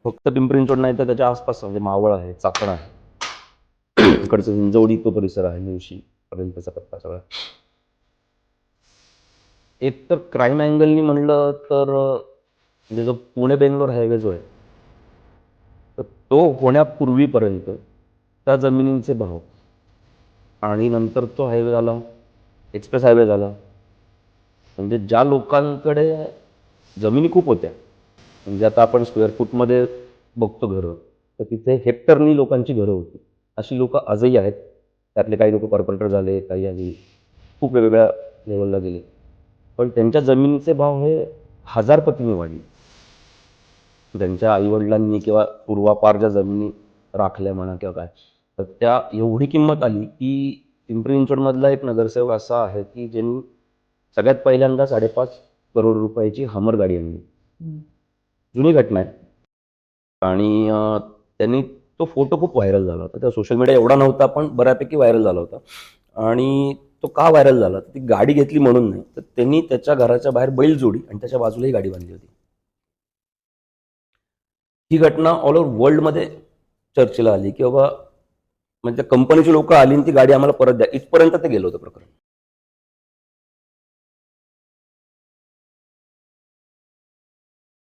फक्त पिंपरी चिंचवड नाही तर त्याच्या आसपास म्हणजे मावळ आहे, चाकण आहे, इकडचं हिंजवडी तो परिसर आहे, मुळशी पर्यंतचा पत्ता सगळा. एक तर क्राईम अँगलनी म्हणलं तर म्हणजे जो पुणे बेंगलोर हायवे जो आहे, तर तो होण्यापूर्वीपर्यंत त्या जमिनींचे भाव आणि नंतर तो हायवे झाला, एक्सप्रेस हायवे झाला, म्हणजे ज्या लोकांकडे जमिनी खूप होत्या, म्हणजे आता आपण स्क्वेअर फूटमध्ये बघतो घरं, तर तिथे हेक्टरनी लोकांची घरं होती. अशी लोक आजही आहेत. त्यातले काही लोक कॉर्पोरेटर झाले, काही आधी खूप वेगवेगळ्या लेवलला गेले, पण त्यांच्या जमिनीचे भाव हे हजारपटीने वाढले. त्यांच्या आईवडिलांनी किंवा पूर्वापार ज्या जमिनी राखल्या म्हणा किंवा काय, तर त्या एवढी किंमत आली की पिंपरी चिंचवडमधला एक नगरसेवक असा आहे की ज्यांनी सगळ्यात पहिल्यांदा 5.5 करोड रुपयाची हमर गाडी आणली. जुनी घटना आहे. आणि त्यांनी तो फोटो खूप व्हायरल झाला होता. त्या सोशल मीडिया एवढा नव्हता, पण बऱ्यापैकी व्हायरल झाला होता. आणि तो का व्हायरल झाला, ती गाडी घेतली म्हणून नाही, तर त्यांनी त्याच्या घराच्या बाहेर बैलजोडी आणि त्याच्या बाजूलाही गाडी बांधली होती. ही घटना ऑल ओव्हर वर्ल्डमध्ये चर्चेला आली की बाबा, म्हणजे कंपनीची लोक आली आणि ती गाडी आम्हाला परत द्या, इथपर्यंत ते गेलं होतं प्रकरण.